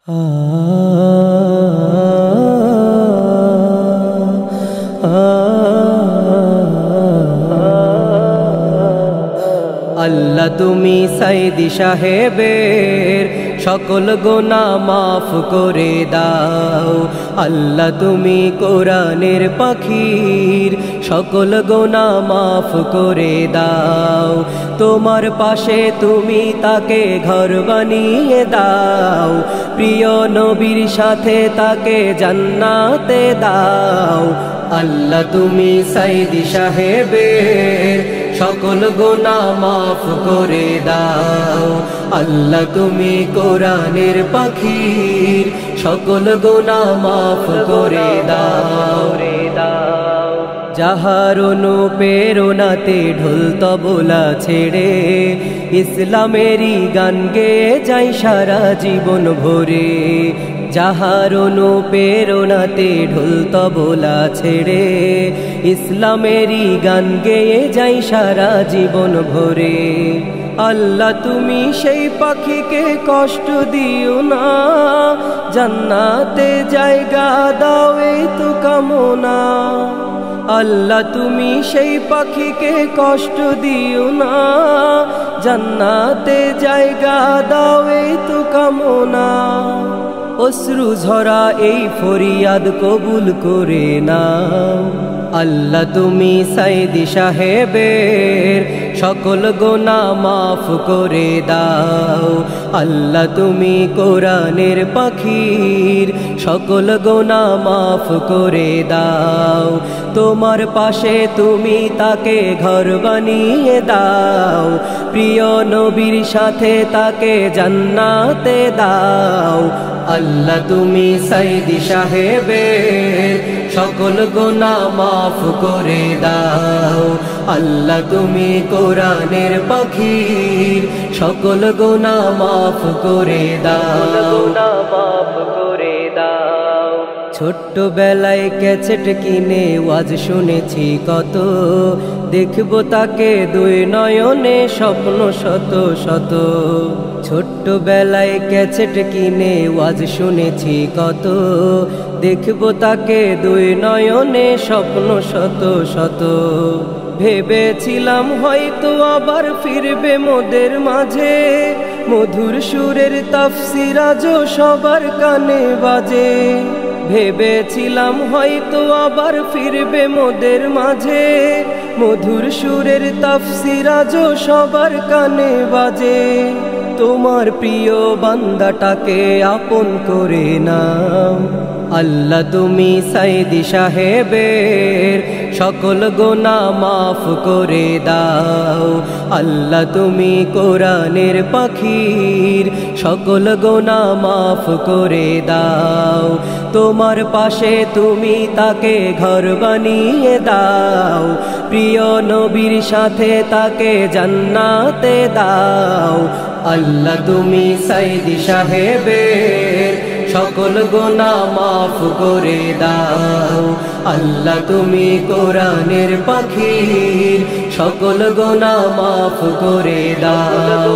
আল্লাহ তুমি সাইদি সাহেবের সকল গুনাহ মাফ করে দাও। আল্লাহ তুমি কোরআনের পাখির সকল গুনাহ মাফ করে দাও। তোমার পাশে তুমি তাকে ঘর বানিয়ে দাও। প্রিয় নবীর সাথে তাকে জান্নাতে দাও। আল্লাহ তুমি সাইদি সাহেবের সকল গুনাহ মাফ করে দাও। আল্লাহ তুমি কোরআনের পাখির সকল গুনাহ মাফ করে দাও। যাহার অনুপ্রেরণাতে ঢোল তবলা ছেড়ে ইসলামেরই গান গেয়ে যায় সারা জীবন ভরে। যাহার অনুপ্রেরণাতে ঢোল তবলা ছেড়ে ইসলামেরই গান গেয়ে যায় সারা জীবন ভরে। আল্লাহ তুমি সেই পাখিকে কষ্ট দিও না, জান্নাতে জায়গা দাও এই তো কামনা। আল্লাহ তুমি সেই পাখিকে কষ্ট দিও না, জান্নাতে জায়গা দাও এই তো কামনা। অশ্রু ঝরা এই ফরিয়াদ কবুল করে নাও। আল্লাহ তুমি সাইদি সাহেবের সকল গুনাহ মাফ করে দাও। আল্লাহ তুমি কোরআনের পাখির সকল গুনাহ মাফ করে দাও। তোমার পাশে তুমি তাকে ঘর বানিয়ে দাও। প্রিয় নবীর সাথে তাকে জান্নাতে দাও। আল্লাহ তুমি সাইদি সাহেবের সকল গুনাহ মাফ করে দাও। আল্লাহ তুমি কোরআনের পাখির সকল গুনাহ মাফ করে দাও। ছোট্ট বেলায় ক্যাসেট কিনে ওয়াজ শুনেছি কত, দেখবো তাকে দুই নয়নে স্বপ্ন শত শত। ছোট্ট বেলায় ক্যাসেট কিনে ওয়াজ শুনেছি কত, দেখবো তাকে দুই নয়নে স্বপ্ন শত শত। ভেবেছিলাম হয়তো আবার ফিরবে মোদের মাঝে, মধুর সুরের তাফসীর আজও সবার কানে বাজে। ভেবেছিলাম হয়তো আবার ফিরবে মোদের মাঝে, মধুর সুরের তাফসীর আজও সবার কানে বাজে। তোমার প্রিয় বান্দাটাকে আপন করে নাও। আল্লাহ তুমি সাইদি সাহেবের সকল গুনাহ মাফ করে দাও। আল্লাহ তুমি কোরআনের পাখির সকল গুনাহ মাফ করে দাও। তোমার পাশে তুমি তাকে ঘর বানিয়ে দাও। প্রিয় নবীর সাথে তাকে জান্নাতে দাও। আল্লাহ তুমি সাইদি সাহেবের সকল গুনাহ মাফ করে দাও। আল্লাহ তুমি কোরআনের পাখির সকল গুনাহ মাফ করে দাও।